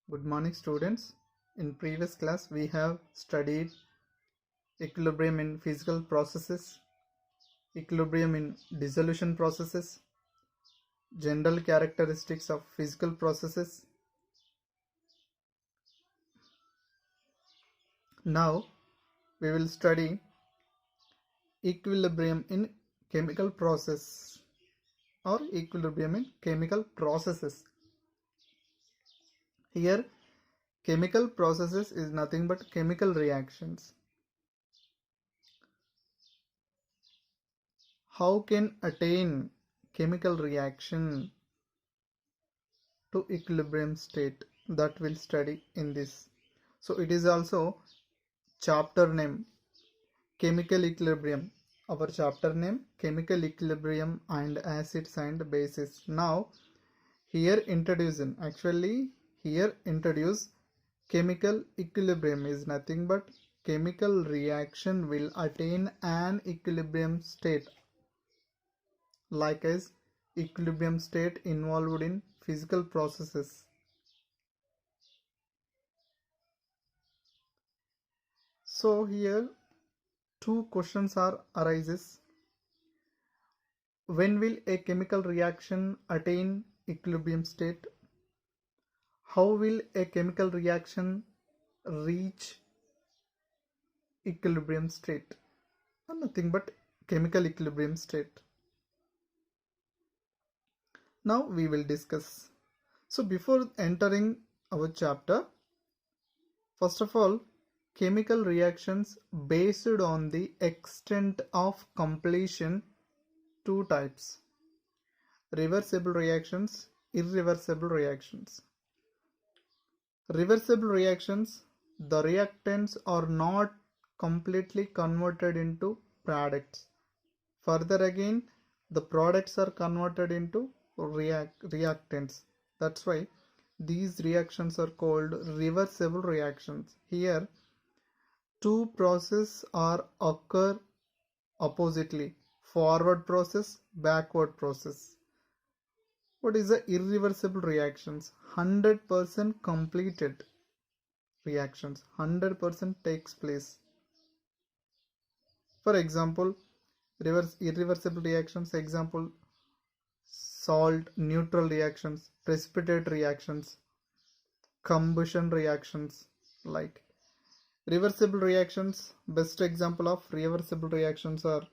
Good morning, students. In previous class, we have studied equilibrium in physical processes, equilibrium in dissolution processes, general characteristics of physical processes. Now, we will study equilibrium in chemical process or equilibrium in chemical processes. Here, chemical processes is nothing but chemical reactions. How can attain chemical reaction to equilibrium state, that we'll study in this. So it is also chapter name, chemical equilibrium. Our chapter name, chemical equilibrium and acids and bases. Now here introduce chemical equilibrium is nothing but chemical reaction will attain an equilibrium state, like as equilibrium state involved in physical processes. So here two questions are arises. When will a chemical reaction attain equilibrium state? How will a chemical reaction reach equilibrium state? Nothing but chemical equilibrium state. Now we will discuss. So before entering our chapter, first of all, chemical reactions based on the extent of completion, two types: reversible reactions, irreversible reactions. Reversible reactions, the reactants are not completely converted into products. Further again, the products are converted into reactants. That's why these reactions are called reversible reactions. Here, two processes are occur oppositely: forward process, backward process. What is the irreversible reactions? 100% completed reactions, 100% takes place. For example, irreversible reactions, example, salt neutral reactions, precipitate reactions, combustion reactions. Like reversible reactions, best example of reversible reactions are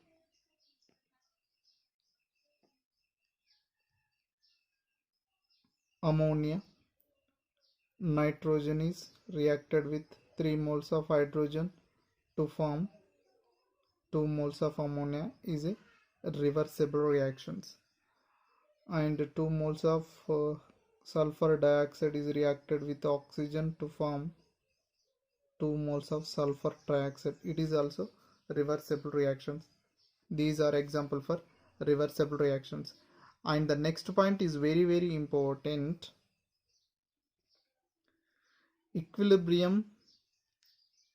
ammonia. Nitrogen is reacted with 3 moles of hydrogen to form 2 moles of ammonia is a reversible reactions, and 2 moles of sulfur dioxide is reacted with oxygen to form 2 moles of sulfur trioxide. It is also reversible reactions. These are example for reversible reactions. And the next point is very important. Equilibrium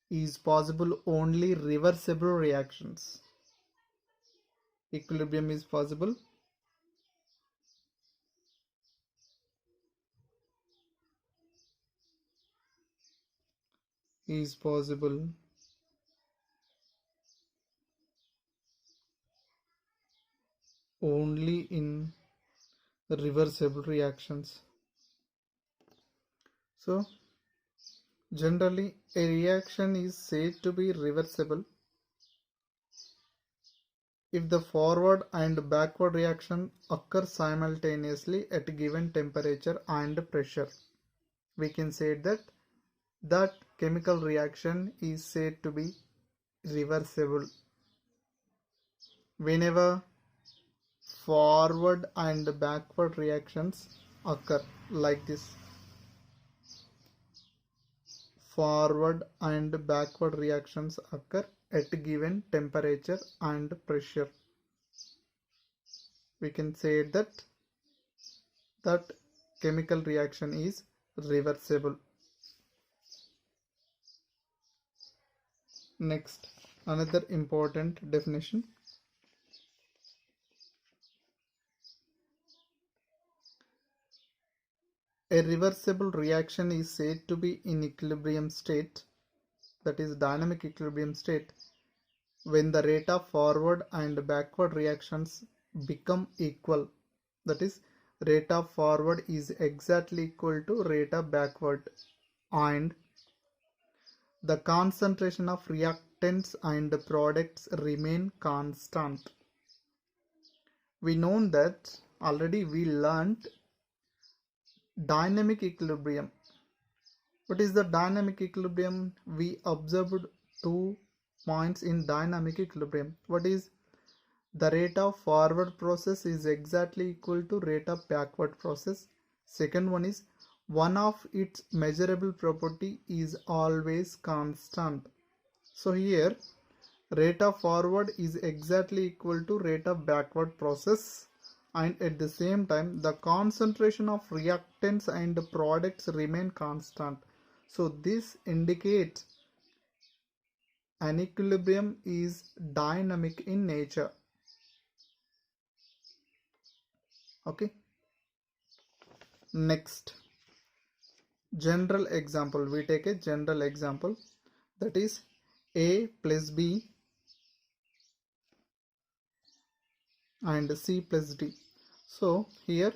is possible only reversible reactions. Equilibrium is possible only in reversible reactions. So generally a reaction is said to be reversible if the forward and backward reaction occur simultaneously at a given temperature and pressure. We can say that chemical reaction is said to be reversible whenever forward and backward reactions occur, like this. Forward and backward reactions occur at given temperature and pressure. We can say that chemical reaction is reversible. Next, another important definition. A reversible reaction is said to be in equilibrium state, that is dynamic equilibrium state, when the rate of forward and backward reactions become equal. That is, rate of forward is exactly equal to rate of backward, and the concentration of reactants and products remain constant. We know that already we learned dynamic equilibrium. What is the dynamic equilibrium? We observed 2 points in dynamic equilibrium. What is the rate of forward process is exactly equal to rate of backward process. Second one is one of its measurable property is always constant. So here rate of forward is exactly equal to rate of backward process, and at the same time the concentration of reactants and products remain constant. So this indicates an equilibrium is dynamic in nature. Okay. Next, general example. We take a general example, that is A plus B and C plus D. So here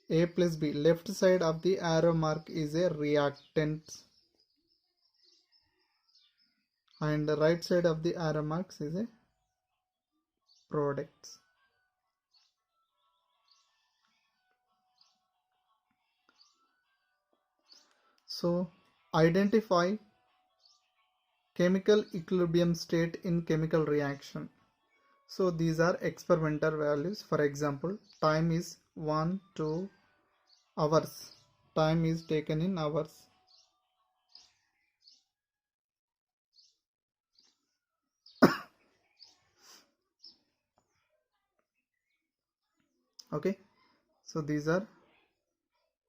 A plus B, left side of the arrow mark is a reactant and the right side of the arrow marks is a product. So identify chemical equilibrium state in chemical reaction. So these are experimental values. For example, time is 1 2 hours. Time is taken in hours. Okay, so these are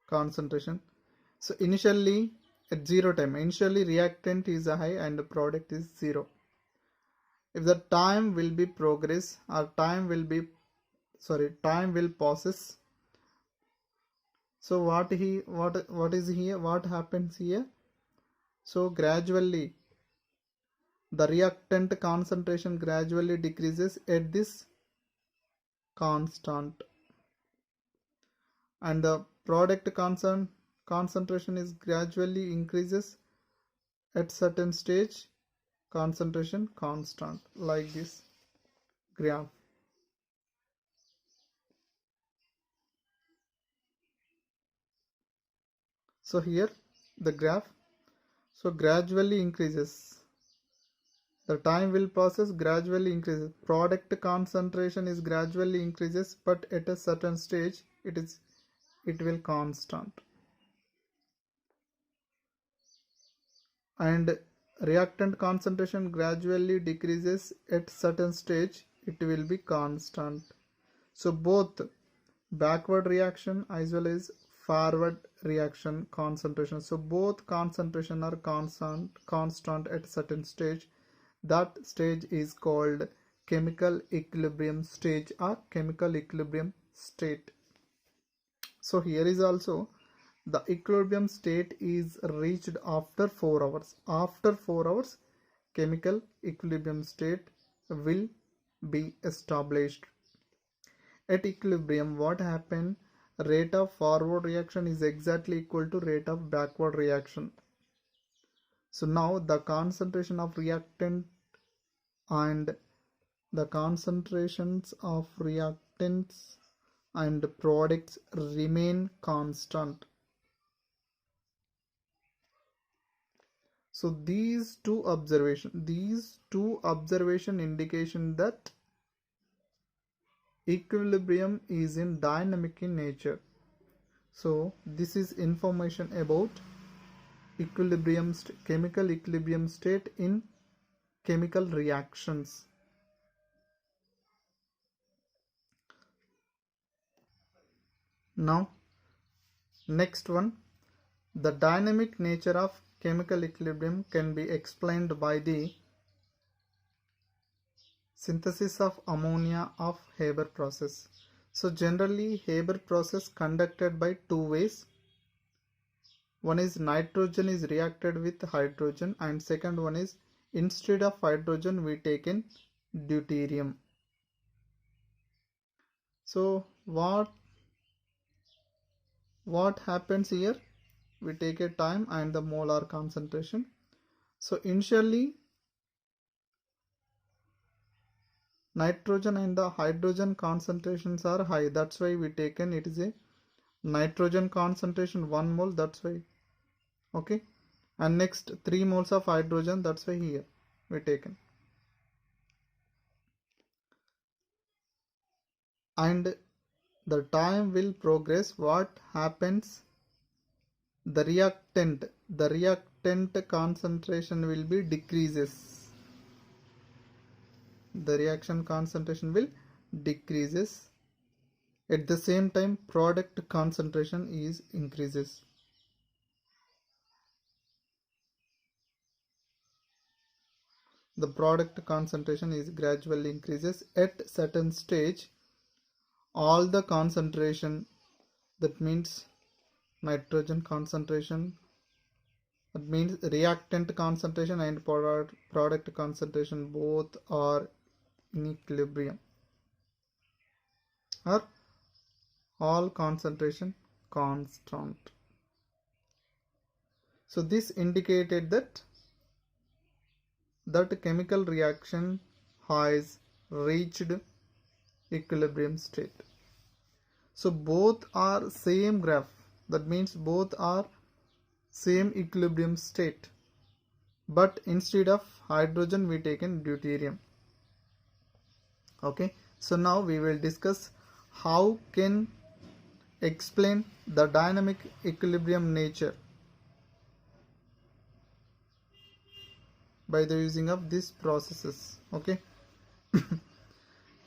concentration. So initially at 0 time, initially reactant is high and the product is 0. If the time will be progress or time will passes. So what is here, what happens here? So gradually the reactant concentration gradually decreases at this constant, and the product concentration is gradually increases at certain stage, concentration constant, like this graph. So here the graph, so gradually increases, the time will passes, gradually increases, product concentration is gradually increases, but at a certain stage it will constant, and reactant concentration gradually decreases at certain stage, it will be constant. So both backward reaction as well as forward reaction concentration, so both concentration are constant at certain stage. That stage is called chemical equilibrium stage or chemical equilibrium state. So here is also the equilibrium state is reached after 4 hours. After 4 hours, chemical equilibrium state will be established. At equilibrium, what happened? Rate of forward reaction is exactly equal to rate of backward reaction. So now the concentration of reactant and the concentrations of reactants and products remain constant. So these two observation indication that equilibrium is in dynamic in nature. So this is information about equilibrium chemical equilibrium state in chemical reactions. Now next one, the dynamic nature of chemical equilibrium can be explained by the synthesis of ammonia of Haber process. So generally Haber process conducted by two ways. One is nitrogen is reacted with hydrogen, and second one is instead of hydrogen we take in deuterium. So what happens here? We take a time and the molar concentration. So initially nitrogen and the hydrogen concentrations are high, that's why we taken it is a nitrogen concentration 1 mole, that's why. Okay, and next 3 moles of hydrogen, that's why here we taken. And the time will progress. What happens? The reactant concentration will be decreases. The reaction concentration will decreases. At the same time, product concentration is increases. The product concentration is gradually increases. At certain stage, all the concentration, that means nitrogen concentration, that means reactant concentration and product concentration, both are in equilibrium, or all concentration constant. So this indicated that chemical reaction has reached equilibrium state. So both are same graph, that means both are same equilibrium state, but instead of hydrogen we taken deuterium. Okay, so now we will discuss how can explain the dynamic equilibrium nature by the using of these processes. Okay,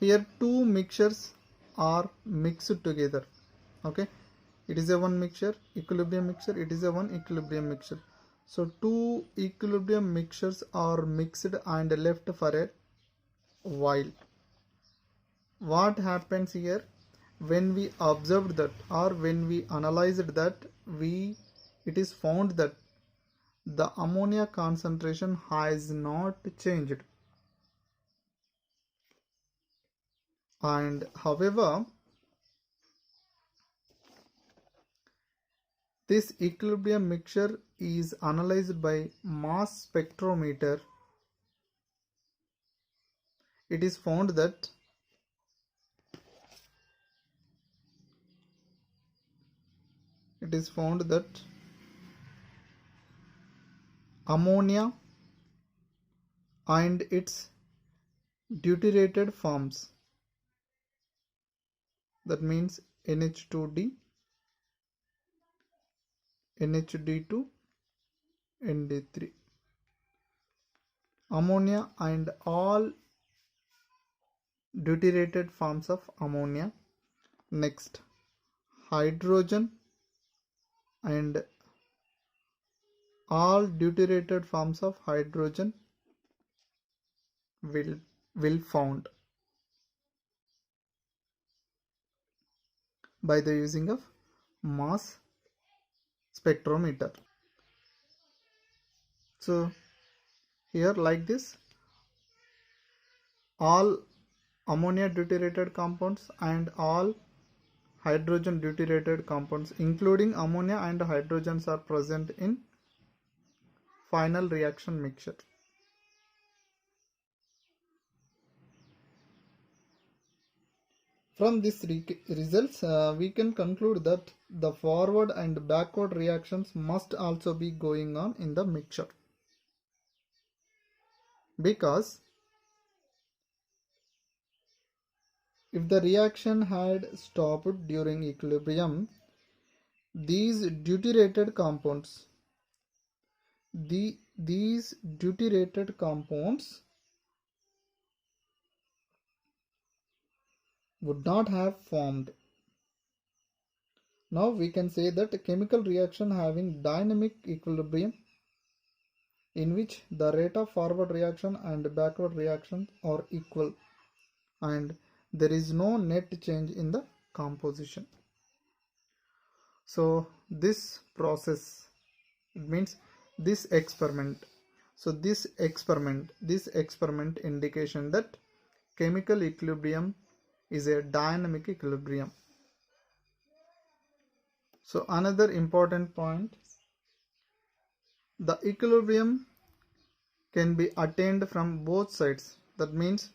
here two mixtures are mixed together. Okay, it is a one mixture, equilibrium mixture, it is a one equilibrium mixture. So two equilibrium mixtures are mixed and left for a while. What happens here? When we observed that, or when we analyzed that, it is found that the ammonia concentration has not changed, and however this equilibrium mixture is analyzed by mass spectrometer. It is found that ammonia and its deuterated forms, that means NH2D, NHD2, ND3, ammonia and all deuterated forms of ammonia, next hydrogen and all deuterated forms of hydrogen will found by the using of mass spectrometer. So here like this, all ammonia deuterated compounds and all hydrogen deuterated compounds including ammonia and hydrogens are present in final reaction mixture. From these results, we can conclude that the forward and backward reactions must also be going on in the mixture, because if the reaction had stopped during equilibrium, these deuterated compounds would not have formed. Now we can say that a chemical reaction having dynamic equilibrium, in which the rate of forward reaction and backward reaction are equal and there is no net change in the composition. So this process It means this experiment. So this experiment indication that chemical equilibrium is a dynamic equilibrium. So another important point, the equilibrium can be attained from both sides. That means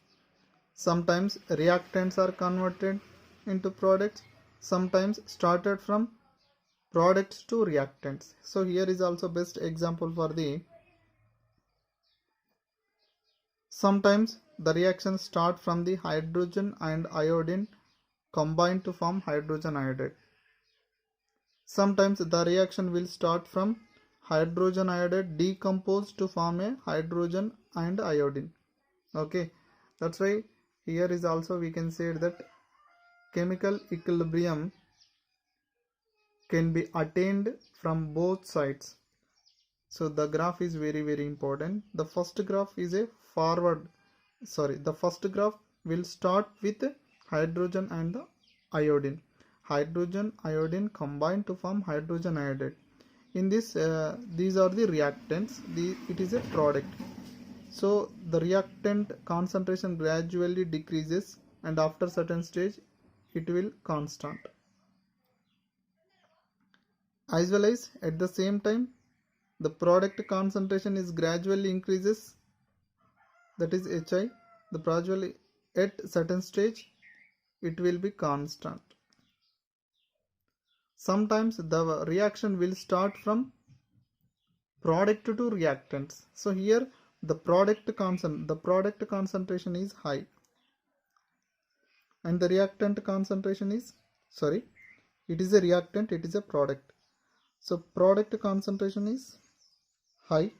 sometimes reactants are converted into products, sometimes started from products to reactants. So here is also best example for the sometimes the reactions start from the hydrogen and iodine combine to form hydrogen iodide. Sometimes the reaction will start from hydrogen iodide decomposed to form a hydrogen and iodine. Okay, that's why here is also we can say that chemical equilibrium can be attained from both sides. So the graph is very important. The first graph is a the first graph will start with hydrogen and the iodine. Hydrogen iodine combine to form hydrogen iodide. In this these are the reactants. It is a product. So the reactant concentration gradually decreases and after certain stage it will constant. As well as at the same time the product concentration is gradually increases, that is HI. The gradually at certain stage it will be constant. Sometimes the reaction will start from product to reactants. So here the product concentration is high and the reactant concentration is it is a reactant, it is a product. So product concentration is high.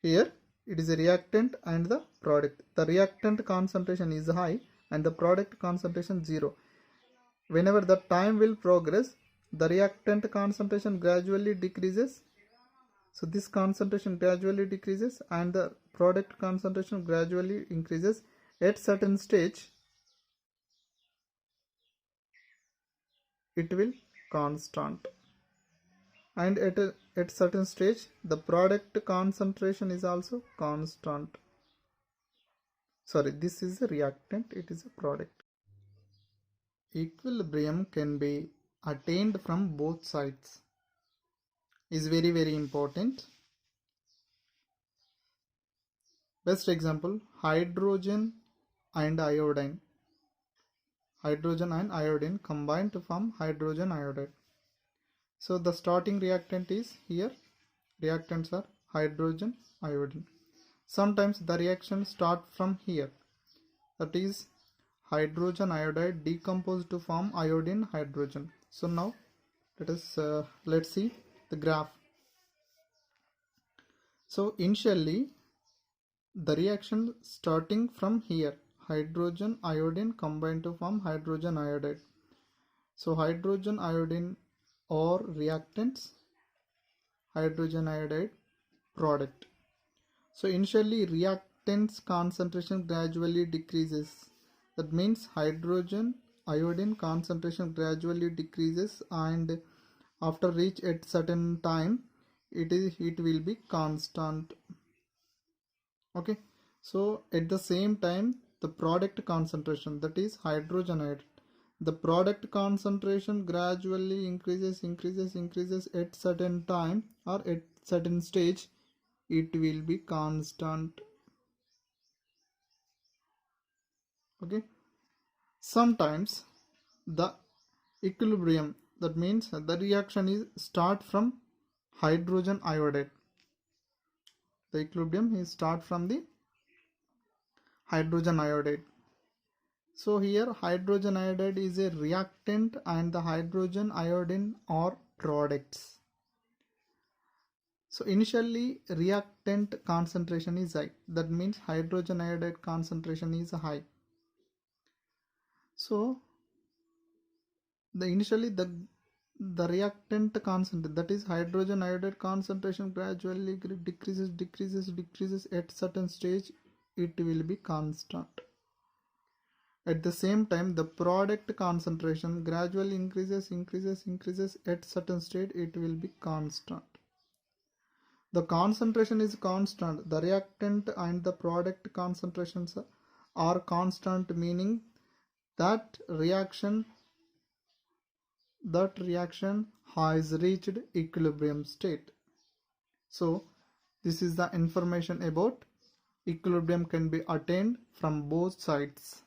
Here it is a reactant and the product. The reactant concentration is high and the product concentration 0. Whenever the time will progress, the reactant concentration gradually decreases. So this concentration gradually decreases and the product concentration gradually increases. At certain stage, it will constant. And at certain stage, the product concentration is also constant. This is a reactant, it is a product. Equilibrium can be attained from both sides. Is very important. Best example, hydrogen and iodine. Hydrogen and iodine combine to form hydrogen iodide. So the starting reactant is here. Reactants are hydrogen, iodine. Sometimes the reaction start from here. That is hydrogen iodide decomposed to form iodine hydrogen. So now let's see the graph. So initially the reaction starting from here, hydrogen iodine combine to form hydrogen iodide. So hydrogen iodine or reactants, hydrogen iodide product. So initially reactants concentration gradually decreases. That means hydrogen iodine concentration gradually decreases and after reach at certain time it will be constant. Okay, so at the same time the product concentration, that is hydrogen iodide, the product concentration gradually increases at certain time or at certain stage it will be constant. Okay, sometimes the equilibrium, that means the reaction is start from hydrogen iodide. The equilibrium is start from the hydrogen iodide. So here hydrogen iodide is a reactant and the hydrogen iodine are products. So initially reactant concentration is high. That means hydrogen iodide concentration is high. So initially the reactant concentration, that is hydrogen iodide concentration gradually decreases at certain stage it will be constant. At the same time, the product concentration gradually increases. At certain state, it will be constant. The concentration is constant. The reactant and the product concentrations are constant, meaning that reaction has reached equilibrium state. So this is the information about equilibrium can be attained from both sides.